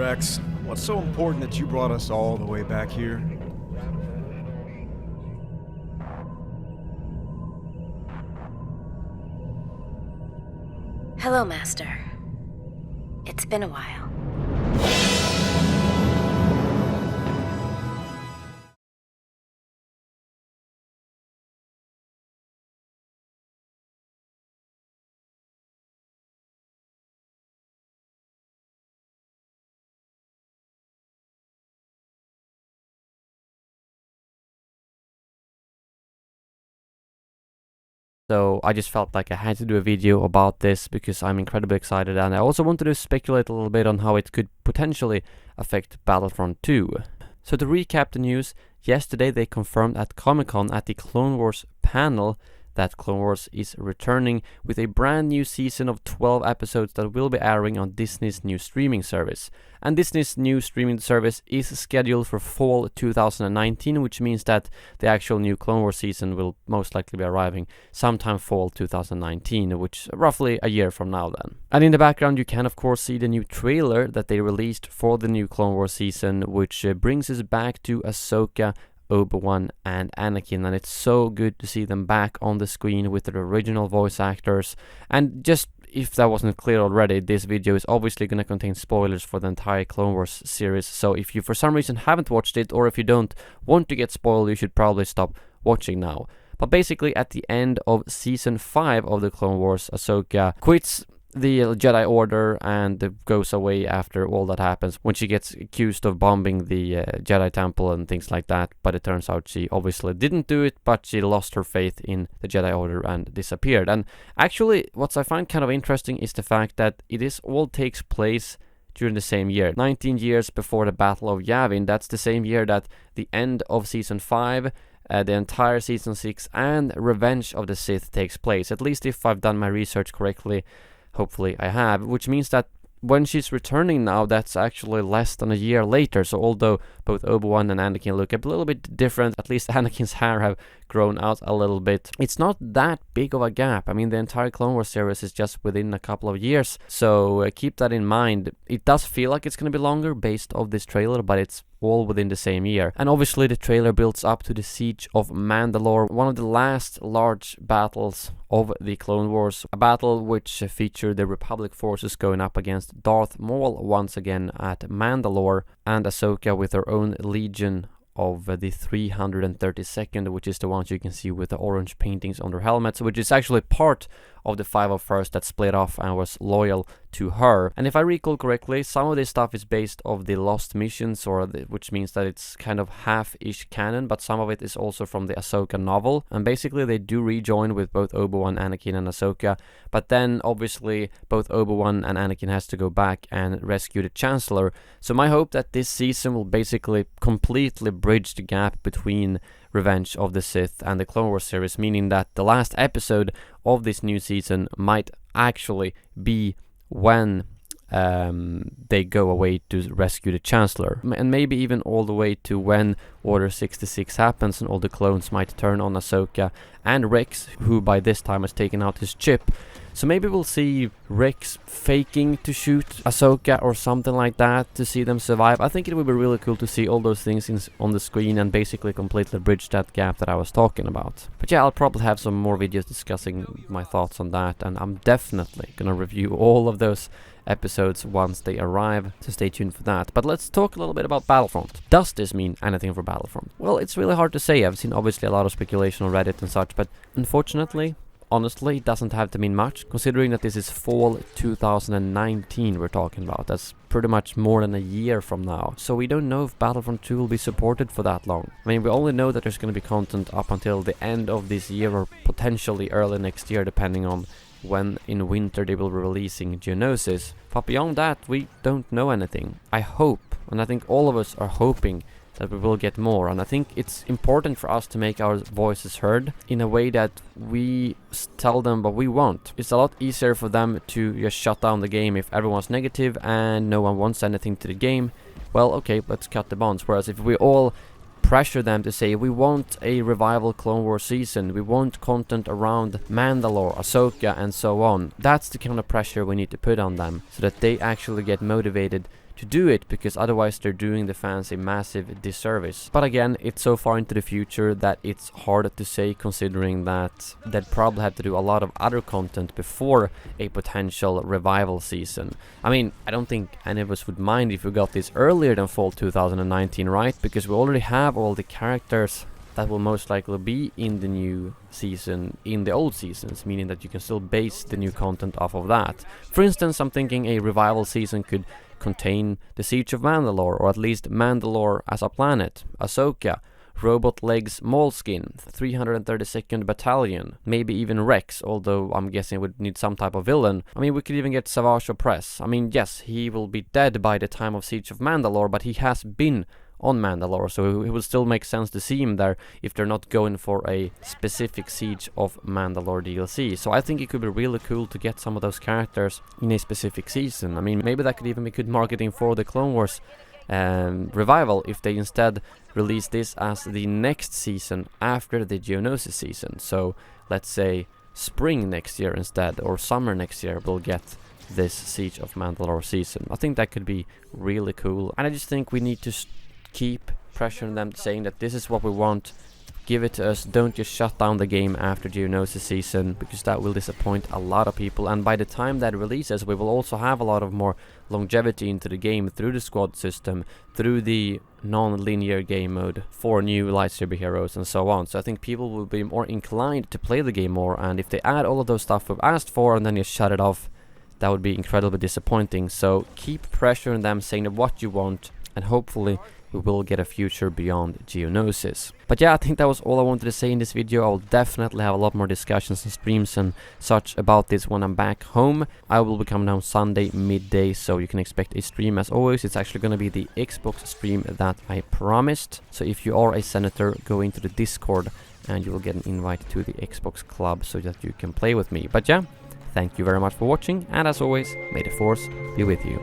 Rex. What's so important that you brought us all the way back here? Hello, Master. It's been a while. So I just felt like I had to do a video about this because I'm incredibly excited, and I also wanted to speculate a little bit on how it could potentially affect Battlefront 2. So to recap the news, yesterday they confirmed at Comic-Con at the Clone Wars panel that Clone Wars is returning with a brand new season of 12 episodes that will be airing on Disney's new streaming service. And Disney's new streaming service is scheduled for fall 2019, which means that the actual new Clone Wars season will most likely be arriving sometime fall 2019, which is roughly a year from now then. And in the background you can of course see the new trailer that they released for the new Clone Wars season, which brings us back to Ahsoka, Obi-Wan and Anakin, and it's so good to see them back on the screen with their original voice actors. And just if that wasn't clear already, this video is obviously going to contain spoilers for the entire Clone Wars series, so if you for some reason haven't watched it, or if you don't want to get spoiled, you should probably stop watching now. But basically at the end of season 5 of the Clone Wars, Ahsoka quits the Jedi Order and goes away after all that happens when she gets accused of bombing the Jedi Temple and things like that, but it turns out she obviously didn't do it, but she lost her faith in the Jedi Order and disappeared. And actually what I find kind of interesting is the fact that it all takes place during the same year, 19 years before the Battle of Yavin. That's the same year that the end of season 5, the entire season 6 and Revenge of the Sith takes place, at least if I've done my research correctly. Hopefully I have, which means that when she's returning now, that's actually less than a year later. So although both Obi-Wan and Anakin look a little bit different, at least Anakin's hair have grown out a little bit, it's not that big of a gap. I mean, the entire Clone Wars series is just within a couple of years, so keep that in mind. It does feel like it's going to be longer based off this trailer, but it's all within the same year. And obviously the trailer builds up to the Siege of Mandalore, one of the last large battles of the Clone Wars, a battle which featured the Republic forces going up against Darth Maul once again at Mandalore, and Ahsoka with her own legion of the 332nd, which is the ones you can see with the orange paintings on their helmets, which is actually part of the 501st that split off and was loyal to her. And if I recall correctly, some of this stuff is based off the Lost Missions, which means that it's kind of half-ish canon, but some of it is also from the Ahsoka novel. And basically they do rejoin with both Obi-Wan, Anakin and Ahsoka, but then obviously both Obi-Wan and Anakin has to go back and rescue the Chancellor. So my hope that this season will basically completely bridge the gap between Revenge of the Sith and the Clone Wars series, meaning that the last episode of this new season might actually be when they go away to rescue the Chancellor, and maybe even all the way to when Order 66 happens and all the clones might turn on Ahsoka and Rex, who by this time has taken out his chip. So maybe we'll see Rex faking to shoot Ahsoka or something like that to see them survive. I think it would be really cool to see all those things on the screen and basically completely bridge that gap that I was talking about. But yeah, I'll probably have some more videos discussing my thoughts on that, and I'm definitely gonna review all of those episodes once they arrive, so stay tuned for that. But let's talk a little bit about Battlefront. Does this mean anything for Battlefront? Well, it's really hard to say. I've seen obviously a lot of speculation on Reddit and such, but unfortunately, honestly, it doesn't have to mean much, considering that this is fall 2019 we're talking about. That's pretty much more than a year from now. So we don't know if Battlefront 2 will be supported for that long. I mean, we only know that there's going to be content up until the end of this year or potentially early next year, depending on when in winter they will be releasing Geonosis. But beyond that, we don't know anything. I hope, and I think all of us are hoping, that we will get more, and I think it's important for us to make our voices heard in a way that we tell them what we want. It's a lot easier for them to just shut down the game if everyone's negative and no one wants anything to the game. Well, okay, let's cut the bonds. Whereas if we all pressure them to say we want a revival Clone Wars season, we want content around Mandalore, Ahsoka and so on, that's the kind of pressure we need to put on them so that they actually get motivated to do it, because otherwise they're doing the fans a massive disservice. But again, it's so far into the future that it's hard to say, considering that they'd probably have to do a lot of other content before a potential revival season. I mean, I don't think any of us would mind if we got this earlier than fall 2019, right? Because we already have all the characters that will most likely be in the new season in the old seasons, meaning that you can still base the new content off of that. For instance, I'm thinking a revival season could contain the Siege of Mandalore, or at least Mandalore as a planet, Ahsoka, Robot Legs Moleskin, 332nd Battalion, maybe even Rex, although I'm guessing it would need some type of villain. I mean, we could even get Savage Opress. I mean, yes, he will be dead by the time of Siege of Mandalore, but he has been on Mandalore, so it would still make sense to see him there if they're not going for a specific Siege of Mandalore DLC. So I think it could be really cool to get some of those characters in a specific season. I mean, maybe that could even be good marketing for the Clone Wars revival if they instead release this as the next season after the Geonosis season. So let's say spring next year instead, or summer next year, we'll get this Siege of Mandalore season. I think that could be really cool, and I just think we need to keep pressuring them, saying that this is what we want, give it to us, don't just shut down the game after Geonosis season, because that will disappoint a lot of people. And by the time that releases, we will also have a lot of more longevity into the game through the squad system, through the non-linear game mode for new lightsaber heroes and so on. So I think people will be more inclined to play the game more, and if they add all of those stuff we've asked for and then just shut it off, that would be incredibly disappointing. So keep pressuring them, saying that what you want, and hopefully we will get a future beyond Geonosis. But yeah, I think that was all I wanted to say in this video. I'll definitely have a lot more discussions and streams and such about this when I'm back home. I will be coming down Sunday midday, so you can expect a stream as always. It's actually going to be the Xbox stream that I promised. So if you are a senator, go into the Discord and you will get an invite to the Xbox club so that you can play with me. But yeah, thank you very much for watching, and as always, may the Force be with you.